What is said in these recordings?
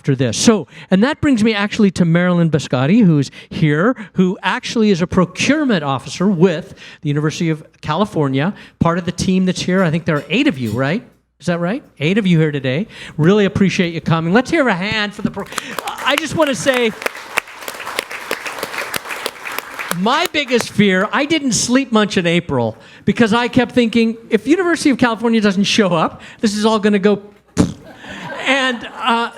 after this. So, and that brings me actually to Marilyn Biscotti, who's here, who actually is a procurement officer with the University of California, part of the team that's here. I think there are 8 of you, right? Is that right? 8 of you here today. Really appreciate you coming. Let's hear a hand for the I just want to say, my biggest fear, I didn't sleep much in April because I kept thinking, if University of California doesn't show up, this is all going to go. And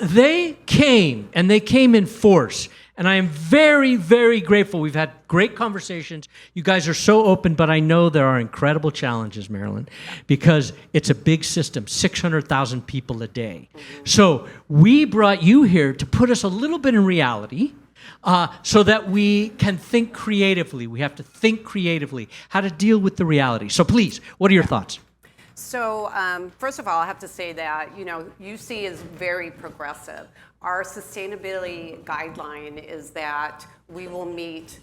they came, and they came in force. And I am very, very grateful. We've had great conversations. You guys are so open, but I know there are incredible challenges, Marilyn, because it's a big system, 600,000 people a day. So we brought you here to put us a little bit in reality, so that we can think creatively. We have to think creatively, how to deal with the reality. So please, what are your thoughts? So first of all, I have to say that, UC is very progressive. Our sustainability guideline is that we will meet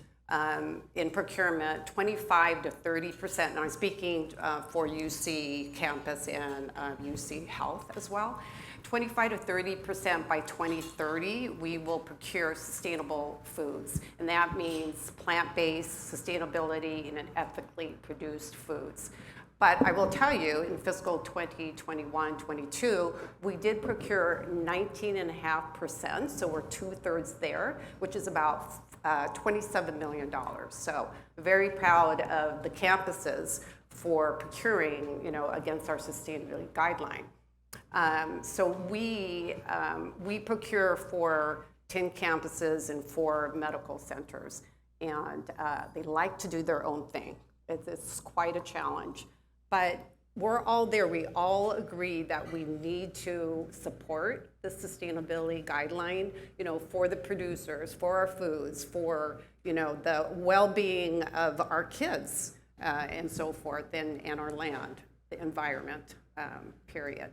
in procurement 25 to 30%, and I'm speaking for UC campus and UC Health as well. 25 to 30% by 2030, we will procure sustainable foods. And that means plant-based, sustainability, and ethically produced foods. But I will tell you, in fiscal 2021-22, we did procure 19.5%, so we're 2/3 there, which is about $27 million. So very proud of the campuses for procuring, against our sustainability guideline. So we procure for 10 campuses and 4 medical centers, and they like to do their own thing. It's quite a challenge, but we're all there. We all agree that we need to support the sustainability guideline, for the producers, for our foods, for, the well-being of our kids, and so forth, and our land, the environment, period.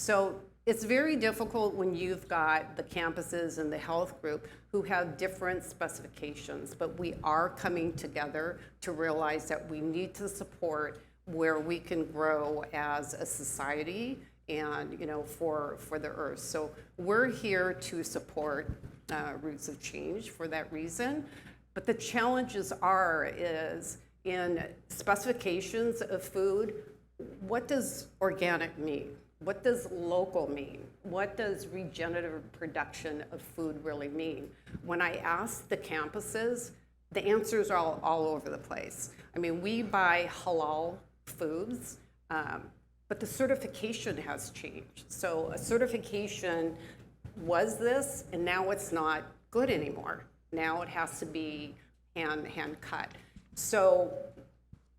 So it's very difficult when you've got the campuses and the health group who have different specifications, but we are coming together to realize that we need to support where we can grow as a society and, for the earth. So we're here to support Roots of Change for that reason. But the challenges is in specifications of food, what does organic mean? What does local mean? What does regenerative production of food really mean? When I ask the campuses, the answers are all over the place. I mean, we buy halal foods, but the certification has changed. So a certification was this, and now it's not good anymore. Now it has to be hand cut. So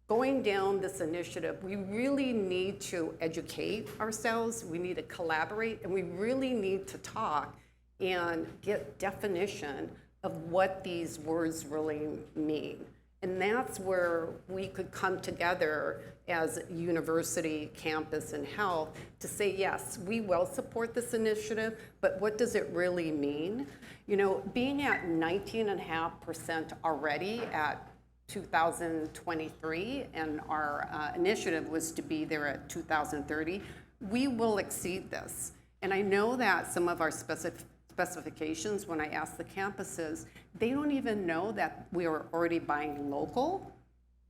going down this initiative, we really need to educate ourselves, we need to collaborate, and we really need to talk and get definition of what these words really mean. And that's where we could come together as university, campus, and health to say, yes, we will support this initiative, but what does it really mean? Being at 19.5% already at 2023, and our initiative was to be there at 2030, we will exceed this. And I know that some of our specifications, when I ask the campuses, they don't even know that we are already buying local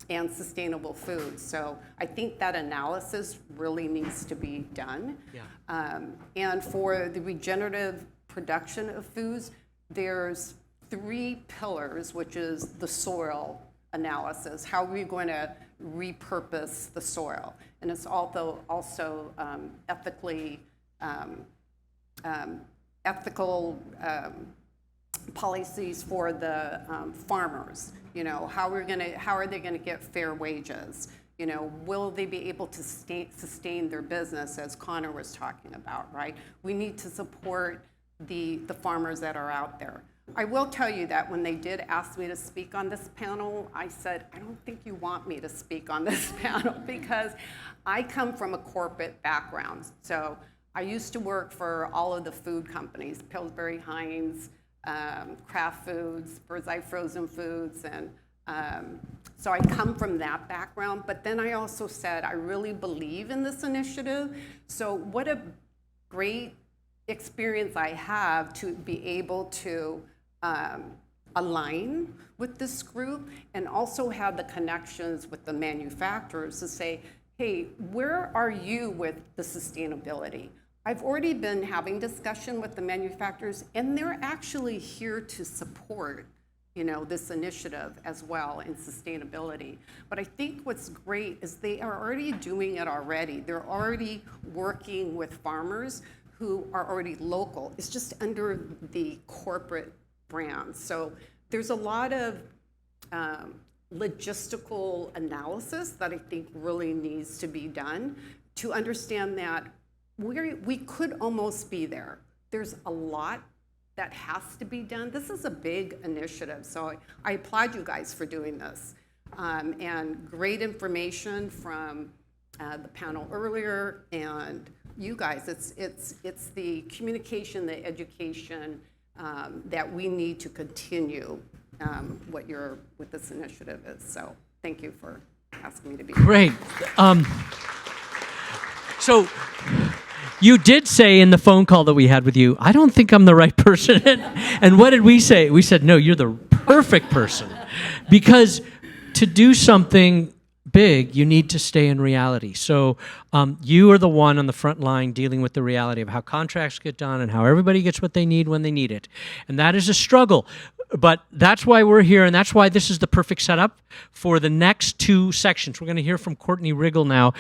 and sustainable foods. So I think that analysis really needs to be done. Yeah. And for the regenerative production of foods, there's 3 pillars, which is the soil analysis. How are we going to repurpose the soil? And it's also ethical policies for the farmers. How are they going to get fair wages? Will they be able to sustain their business, as Connor was talking about, right? We need to support the farmers that are out there. I will tell you that when they did ask me to speak on this panel, I said, I don't think you want me to speak on this panel because I come from a corporate background. So I used to work for all of the food companies, Pillsbury, Heinz, Kraft Foods, Bird's Eye Frozen Foods, and so I come from that background. But then I also said, I really believe in this initiative. So what a great experience I have to be able to align with this group and also have the connections with the manufacturers to say, hey, where are you with the sustainability? I've already been having discussion with the manufacturers, and they're actually here to support, this initiative as well in sustainability. But I think what's great is they are already doing it already. They're already working with farmers who are already local. It's just under the corporate brand. So there's a lot of logistical analysis that I think really needs to be done to understand that we could almost be there. There's a lot that has to be done. This is a big initiative, so I applaud you guys for doing this. And great information from the panel earlier, and you guys. It's the communication, the education that we need to continue what this initiative is. So thank you for asking me to be here. Great. So you did say in the phone call that we had with you, I don't think I'm the right person. And what did we say? We said, no, you're the perfect person. Because to do something big, you need to stay in reality. So you are the one on the front line dealing with the reality of how contracts get done and how everybody gets what they need when they need it. And that is a struggle. But that's why we're here, and that's why this is the perfect setup for the next two sections. We're going to hear from Courtney Riggle now,